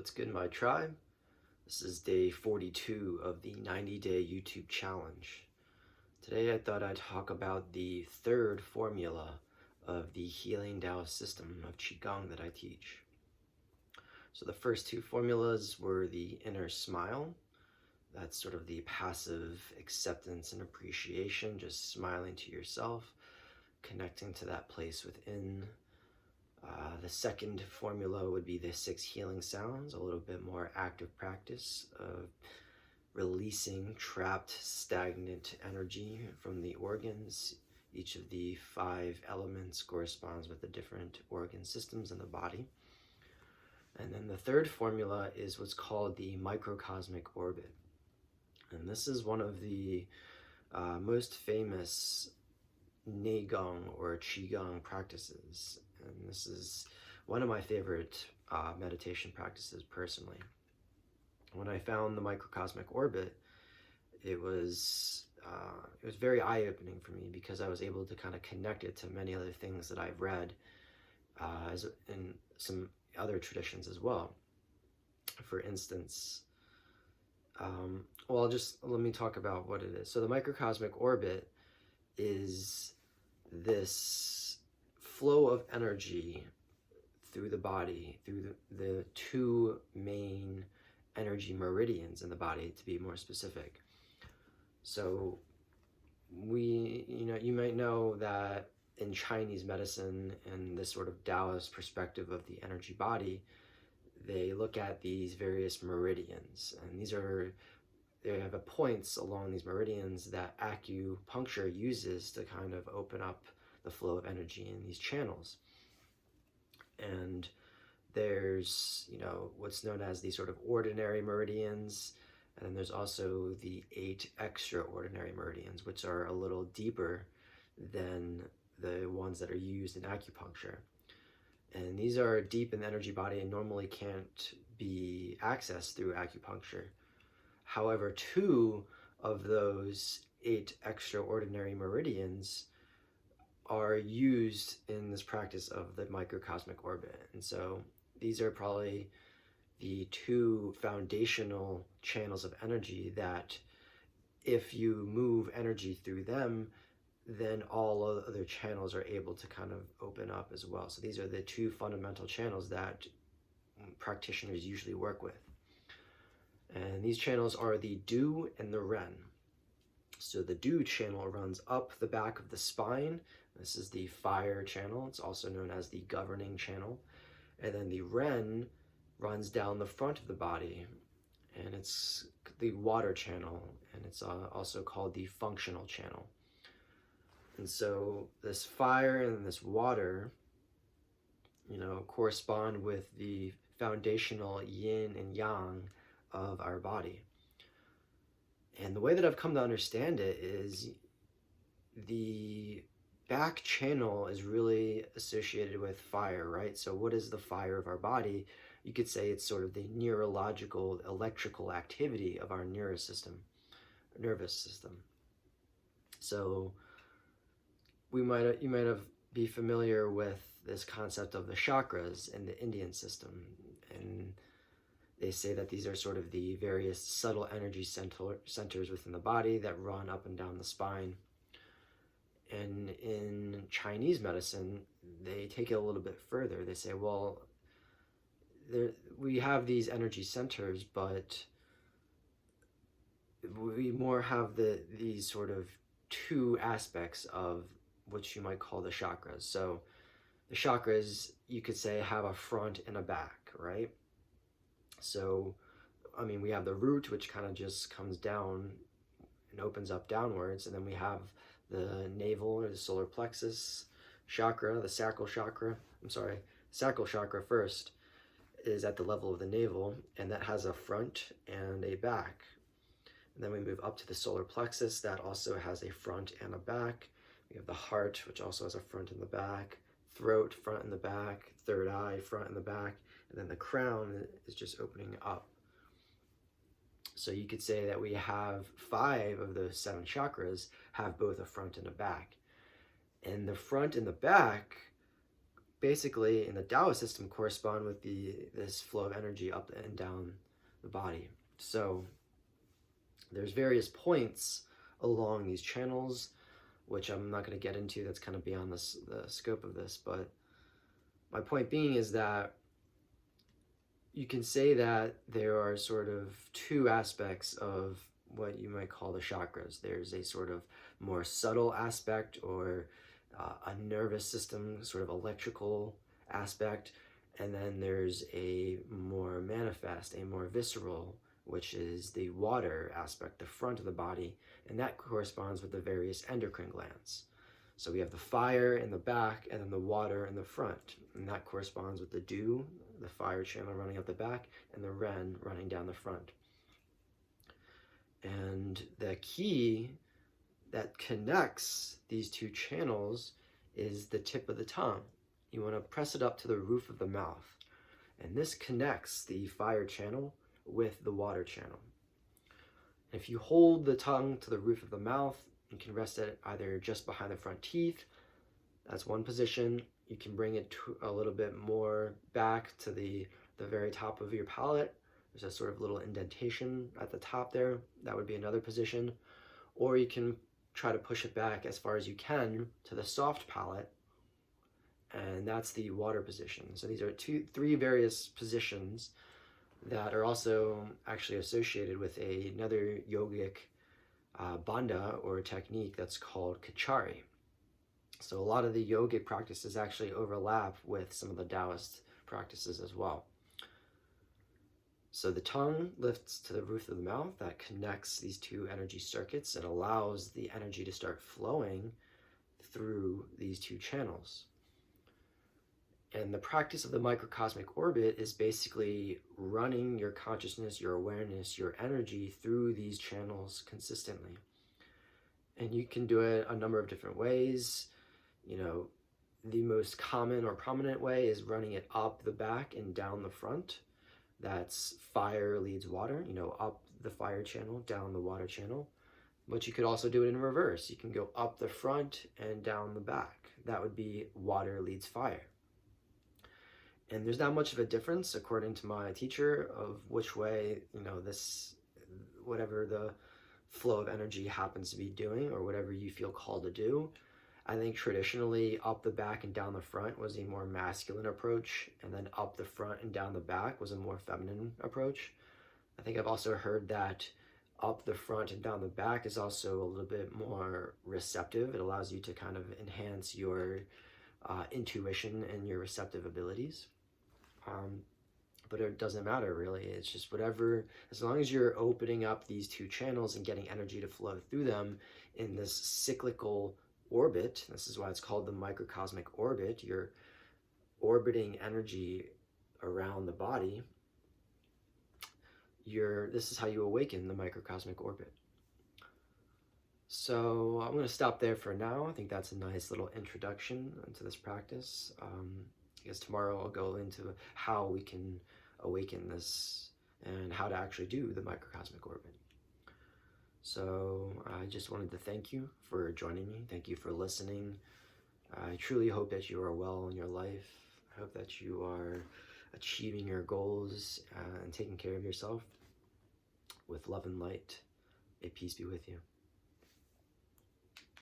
What's good, my tribe? This is day 42 of the 90-day YouTube challenge. Today I thought I'd talk about the third formula of the Healing Tao system of Qigong that I teach. So the first two formulas were the inner smile. That's sort of the passive acceptance and appreciation, just smiling to yourself, connecting to that place within. The second formula would be the 6 healing sounds, a little bit more active practice of releasing trapped, stagnant energy from the organs. Each of the 5 elements corresponds with the different organ systems in the body. And then the third formula is what's called the microcosmic orbit. And this is one of the most famous Neigong or Qigong practices. And this is one of my favorite meditation practices personally. When I found the microcosmic orbit, it was very eye-opening for me because I was able to kind of connect it to many other things that I've read in some other traditions as well. For instance, let me talk about what it is. So the microcosmic orbit is this flow of energy through the body, through the 2 main energy meridians in the body, to be more specific. So you might know that in Chinese medicine and this sort of Taoist perspective of the energy body, they look at these various meridians, and they have points along these meridians that acupuncture uses to kind of open up the flow of energy in these channels. And there's, what's known as these sort of ordinary meridians, and then there's also the 8 extraordinary meridians, which are a little deeper than the ones that are used in acupuncture. And these are deep in the energy body and normally can't be accessed through acupuncture. However, 2 of those 8 extraordinary meridians are used in this practice of the microcosmic orbit. And so these are probably the 2 foundational channels of energy that if you move energy through them, then all other channels are able to kind of open up as well. So these are the 2 fundamental channels that practitioners usually work with. And these channels are the Du and the Ren. So the Du channel runs up the back of the spine. This is the fire channel. It's also known as the governing channel. And then the Ren runs down the front of the body, and it's the water channel, and it's also called the functional channel. And so this fire and this water, correspond with the foundational yin and yang of our body. And the way that I've come to understand it is the back channel is really associated with fire, right? So what is the fire of our body? You could say it's sort of the neurological, electrical activity of our nervous system. So you might be familiar with this concept of the chakras in the Indian system, and they say that these are sort of the various subtle energy centers within the body that run up and down the spine. And in Chinese medicine, they take it a little bit further. They say, well, we have these energy centers, but we more have these sort of 2 aspects of what you might call the chakras. So the chakras, you could say, have a front and a back, right? So, we have the root, which kind of just comes down and opens up downwards, and then we have the navel or the solar plexus chakra, the sacral chakra. Sacral chakra first is at the level of the navel, and that has a front and a back. And then we move up to the solar plexus, that also has a front and a back. We have the heart, which also has a front and the back, throat, front and the back, third eye, front and the back, and then the crown is just opening up. So you could say that we have 5 of those 7 chakras have both a front and a back. And the front and the back basically in the Taoist system correspond with this flow of energy up and down the body. So there's various points along these channels, which I'm not going to get into. That's kind of beyond the scope of this. But my point being is that you can say that there are sort of two aspects of what you might call the chakras. There's a sort of more subtle aspect, or a nervous system, sort of electrical aspect, and then there's a more manifest, a more visceral, which is the water aspect, the front of the body, and that corresponds with the various endocrine glands. So we have the fire in the back and then the water in the front, and that corresponds with the dew, the fire channel running up the back, and the ren running down the front. And the key that connects these two channels is the tip of the tongue. You want to press it up to the roof of the mouth, and this connects the fire channel with the water channel. If you hold the tongue to the roof of the mouth, you can rest it either just behind the front teeth. That's one position. You can bring it a little bit more back to the very top of your palate. There's a sort of little indentation at the top there. That would be another position. Or you can try to push it back as far as you can to the soft palate, and that's the water position. So these are three various positions that are also actually associated with another yogic bandha or technique that's called Kachari. So a lot of the yogic practices actually overlap with some of the Taoist practices as well. So the tongue lifts to the roof of the mouth. That connects these two energy circuits and allows the energy to start flowing through these two channels. And the practice of the microcosmic orbit is basically running your consciousness, your awareness, your energy through these channels consistently. And you can do it a number of different ways. You know, the most common or prominent way is running it up the back and down the front. That's fire leads water, up the fire channel, down the water channel. But you could also do it in reverse. You can go up the front and down the back. That would be water leads fire. And there's not much of a difference, according to my teacher, of which way, whatever the flow of energy happens to be doing, or whatever you feel called to do. I think traditionally up the back and down the front was a more masculine approach, and then up the front and down the back was a more feminine approach. I think I've also heard that up the front and down the back is also a little bit more receptive. It allows you to kind of enhance your intuition and your receptive abilities. But it doesn't matter really. It's just whatever, as long as you're opening up these two channels and getting energy to flow through them in this cyclical orbit. This is why it's called the microcosmic orbit. You're orbiting energy around the body. This is how you awaken the microcosmic orbit. So I'm going to stop there for now. I think that's a nice little introduction into this practice. I guess tomorrow I'll go into how we can awaken this and how to actually do the microcosmic orbit. So I just wanted to thank you for joining me. Thank you for listening. I truly hope that you are well in your life. I hope that you are achieving your goals and taking care of yourself. With love and light, may peace be with you.